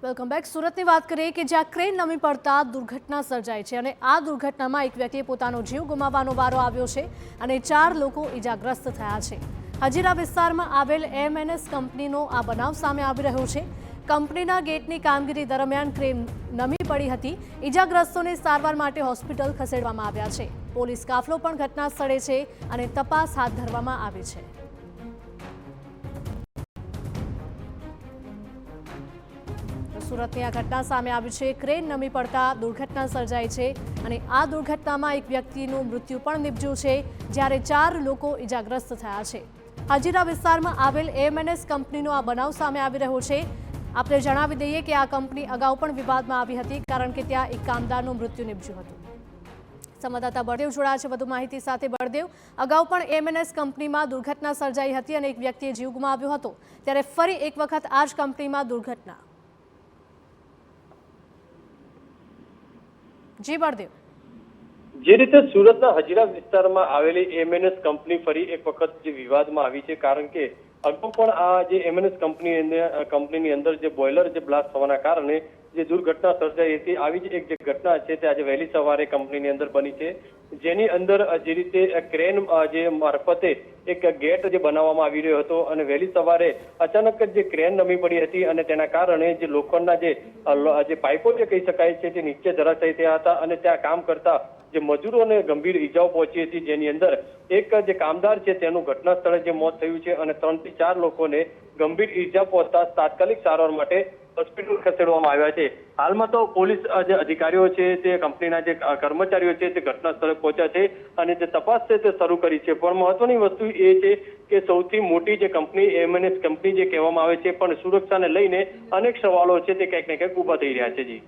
Welcome back. સુરતની વાત કરીએ કે જ્યાં ક્રેન નમી પડતા દુર્ઘટના સર્જાઈ છે અને આ દુર્ઘટનામાં એક વ્યક્તિએ પોતાનો જીવ ગુમાવવાનો વારો આવ્યો છે અને 4 લોકો ઈજાગ્રસ્ત થયા છે। હજીરા વિસ્તારમાં આવેલ એમએનએસ કંપનીનો આ બનાવ સામે આવી રહ્યો છે। કંપનીના ગેટની કામગીરી દરમિયાન ક્રેન નમી પડી હતી। ઈજાગ્રસ્તોને સારવાર માટે હોસ્પિટલ ખસેડવામાં આવ્યા છે। પોલીસ કાફલો પણ ઘટના સ્થળે છે અને તપાસ હાથ ધરવામાં આવી છે। સુરતની આ ઘટના સામે આવી છે। ક્રેન નમી પડતા દુર્ઘટના સર્જાઈ છે અને આ દુર્ઘટનામાં એક વ્યક્તિનું મૃત્યુ પણ નિપજ્યું છે જ્યારે 4 લોકો ઈજાગ્રસ્ત થયા છે। હજીરા વિસ્તારમાં આવેલ એમએનએસ કંપનીનો આ બનાવ સામે આવી રહ્યો છે। આપણે જણાવી દઈએ કે આ કંપની અગાઉ પણ વિવાદમાં આવી હતી કારણ કે ત્યાં એક કામદારનું મૃત્યુ નિપજ્યું હતું। સંવાદદાતા બળદેવ જોડાયા છે વધુ માહિતી સાથે। બળદેવ, અગાઉ પણ એમએનએસ કંપનીમાં દુર્ઘટના સર્જાઈ હતી અને એક વ્યક્તિએ જીવ ગુમાવ્યો હતો, ત્યારે ફરી એક વખત આ જ કંપનીમાં દુર્ઘટના। જી બળદેવ, જે રીતે સુરતના હજીરા વિસ્તારમાં આવેલી એમએનએસ કંપની ફરી એક વખત જે વિવાદમાં આવી છે કારણ કે અગાઉ પણ આ જે એમએનએસ કંપનીની અંદર જે બોઇલર જે બ્લાસ્ટ થવાના કારણે જે દુર્ઘટના સર્જાઈ હતી, આવી જ એક જે ઘટના છે તે આજે વહેલી સવારે કંપનીની અંદર બની છે, જેની અંદર જે રીતે ક્રેન જે મારફતે એક ગેટ જે બનાવવામાં આવી રહ્યો હતો અને વહેલી સવારે અચાનક જ જે ક્રેન નમી પડી હતી અને તેના કારણે જે લોખંડના જે પાઇપો જે કહી શકાય છે તે નીચે ધરાશાયી થયા હતા અને ત્યાં કામ કરતા જે મજૂરોને ગંભીર ઈજાઓ પહોંચી હતી, જેની અંદર એક જે કામદાર છે તેનું ઘટના સ્થળે જે મોત થયું છે અને 3 થી 4 લોકોને ગંભીર ઈજા પહોંચતા તાત્કાલિક સારવાર માટે હોસ્પિટલ ખસેડવામાં આવ્યા છે। હાલમાં તો પોલીસ જે અધિકારીઓ છે તે કંપનીના જે કર્મચારીઓ છે તે ઘટના સ્થળે પહોંચ્યા છે અને જે તપાસ છે તે શરૂ કરી છે। પણ મહત્વની વસ્તુ એ છે કે સૌથી મોટી જે કંપની એમએનએસ કંપની જે કહેવામાં આવે છે, પણ સુરક્ષાને લઈને અનેક સવાલો છે તે ક્યાંક ને ક્યાંક ઉભા થઈ રહ્યા છે। જી